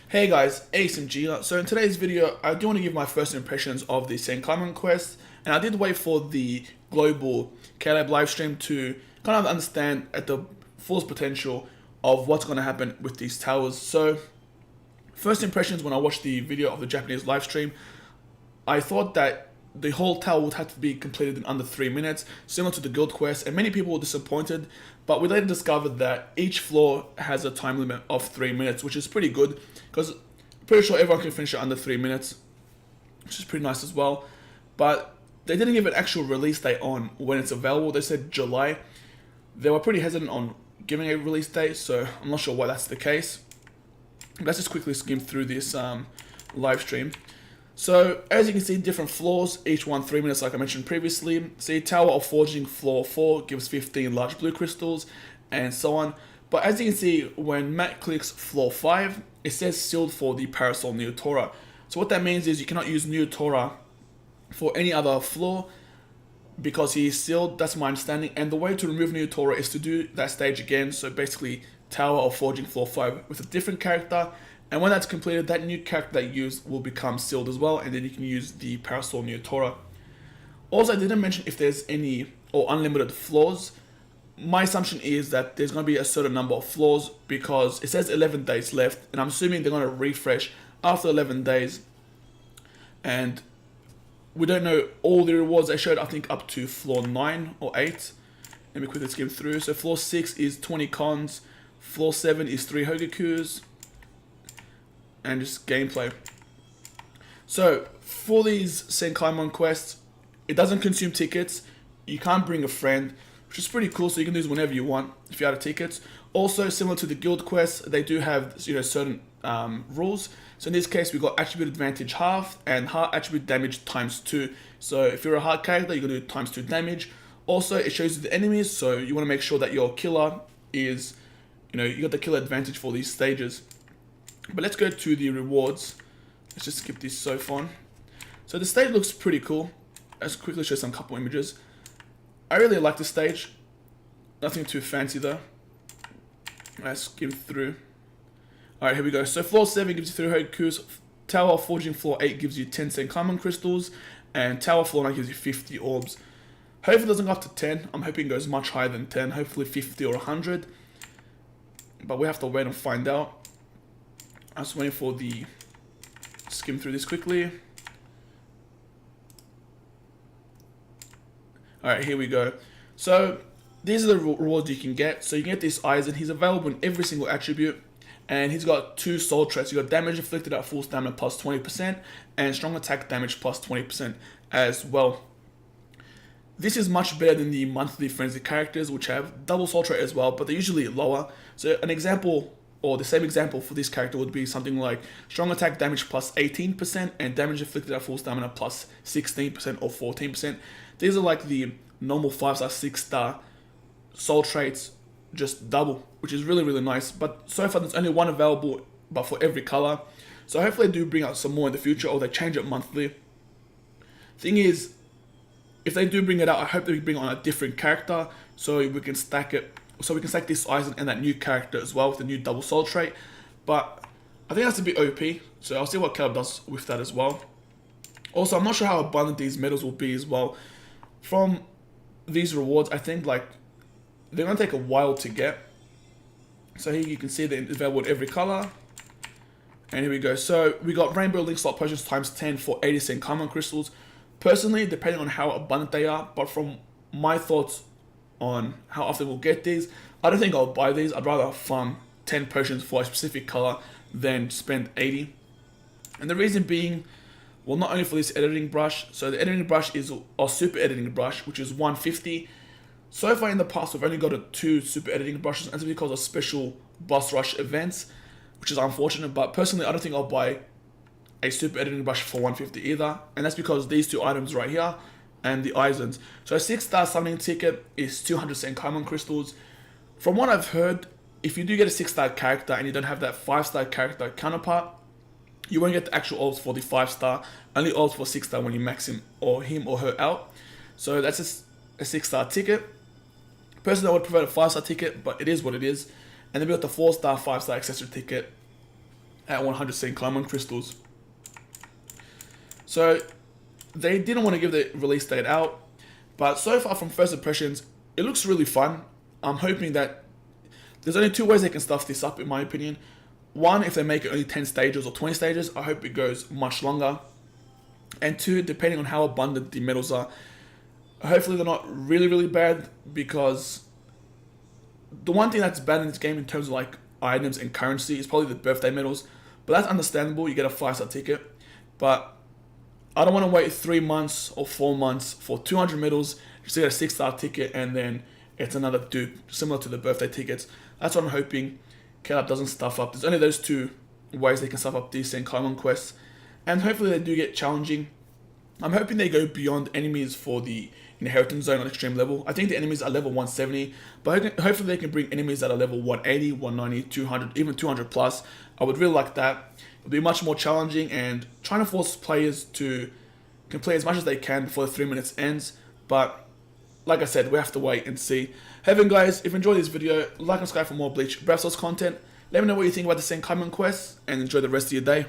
Hey guys, ASMG. So in today's video, I do want to give my first impressions of the Senkaimon quest, and I did wait for the global KLab livestream to kind of understand at the fullest potential of what's going to happen with these towers. So first impressions when I watched the video of the Japanese livestream, I thought that the whole tower would have to be completed in under 3 minutes, similar to the guild quest, and many people were disappointed, but we later discovered that each floor has a time limit of 3 minutes, which is pretty good, because I'm pretty sure everyone can finish it under 3 minutes, which is pretty nice as well. But they didn't give an actual release date on when it's available. They said July. They were pretty hesitant on giving a release date, so I'm not sure why that's the case. Let's just quickly skim through this live stream. So, as you can see, different floors, each one 3 minutes like I mentioned previously. See, Tower of Forging floor 4 gives 15 large blue crystals, and so on. But as you can see, when Matt clicks floor 5, it says sealed for the Parasol Neotora. So what that means is you cannot use Neotora for any other floor because he is sealed, that's my understanding. And the way to remove Neotora is to do that stage again, so basically Tower of Forging floor 5 with a different character. And when that's completed, that new character that you use will become sealed as well, and then you can use the Parasol Neotora. Also, I didn't mention if there's any or unlimited floors. My assumption is that there's going to be a certain number of floors because it says 11 days left, and I'm assuming they're going to refresh after 11 days. And we don't know all the rewards. They showed, I think, up to floor 9 or 8. Let me quickly skim through. So floor 6 is 20 cons, floor 7 is 3 Hogakus, and just gameplay. So for these Senkaimon quests, it doesn't consume tickets. You can't bring a friend, which is pretty cool. So you can do this whenever you want if you're out of tickets. Also, similar to the guild quests, they do have certain rules. So in this case, we got attribute advantage half and heart attribute damage times 2. So if you're a heart character, you're gonna do times 2 damage. Also, it shows you the enemies, so you want to make sure that your killer is, you got the killer advantage for these stages. But let's go to the rewards. Let's just skip this so far. So the stage looks pretty cool. Let's quickly show some couple images. I really like the stage. Nothing too fancy though. Let's skim through. Alright, here we go. So floor 7 gives you 3 Hogakus. Tower of Forging floor 8 gives you 10 Senkaimon crystals. And Tower floor 9 gives you 50 orbs. Hopefully it doesn't go up to 10. I'm hoping it goes much higher than 10. Hopefully 50 or 100. But we have to wait and find out. I'm just waiting for the skim through this quickly. Alright, here we go. So these are the rewards you can get. So you can get this Aizen. He's available in every single attribute. And he's got 2 soul traits. You got damage inflicted at full stamina plus 20% and strong attack damage plus 20% as well. This is much better than the monthly frenzy characters, which have double soul trait as well, but they're usually lower. So an example, or the same example for this character would be something like strong attack damage plus 18% and damage inflicted at full stamina plus 16% or 14%. These are like the normal 5-star, 6-star soul traits, just double, which is really, really nice. But so far there's only one available, but for every color. So hopefully they do bring out some more in the future, or they change it monthly. Thing is, if they do bring it out, I hope they bring on a different character so we can stack it. So we can stack this Aizen and that new character as well with the new double soul trait. But I think that's a bit OP, so I'll see what Caleb does with that as well. Also, I'm not sure how abundant these medals will be as well. From these rewards, I think like they're going to take a while to get. So here you can see they're available in every color. And here we go. So we got Rainbow Link Slot Potions times 10 for 80 Senkaimon crystals. Personally, depending on how abundant they are, but from my thoughts on how often we'll get these, I don't think I'll buy these. I'd rather farm 10 potions for a specific color than spend 80. And the reason being, well, not only for this editing brush, so the editing brush is a super editing brush, which is 150. So far in the past, we've only got 2 super editing brushes, and it's because of special boss rush events, which is unfortunate, but personally, I don't think I'll buy a super editing brush for 150 either, and that's because these 2 items right here and the Aizens. So a 6-star summoning ticket is 200 Senkaimon crystals. From what I've heard, if you do get a 6-star character and you don't have that 5-star character counterpart, you won't get the actual orbs for the 5-star, only orbs for 6-star when you max him or her out. So that's a 6-star ticket. Personally, I would prefer a 5-star ticket, but it is what it is. And then we got the 4-star, 5-star accessory ticket. at 100 Senkaimon crystals. So they didn't want to give the release date out, but so far from first impressions, it looks really fun. I'm hoping that there's only 2 ways they can stuff this up, in my opinion. One, if they make it only 10 stages or 20 stages, I hope it goes much longer. And 2, depending on how abundant the medals are, hopefully they're not really, really bad, because the one thing that's bad in this game in terms of like items and currency is probably the birthday medals. But that's understandable, you get a 5-star ticket. But I don't want to wait 3 months or 4 months for 200 medals just to get a 6-star ticket, and then it's another dupe, similar to the birthday tickets. That's what I'm hoping KLab doesn't stuff up. There's only those 2 ways they can stuff up these Senkaimon quests. And hopefully they do get challenging. I'm hoping they go beyond enemies for the inheritance zone on extreme level. I think the enemies are level 170, but hopefully they can bring enemies that are level 180, 190, 200, even 200 plus. I would really like that. It'll be much more challenging and trying to force players to complete as much as they can before the 3 minutes ends. But like I said, we have to wait and see. Heaven guys, if you enjoyed this video, like and subscribe for more Bleach Breath Sauce content. Let me know what you think about the Senkaimon quests, and enjoy the rest of your day.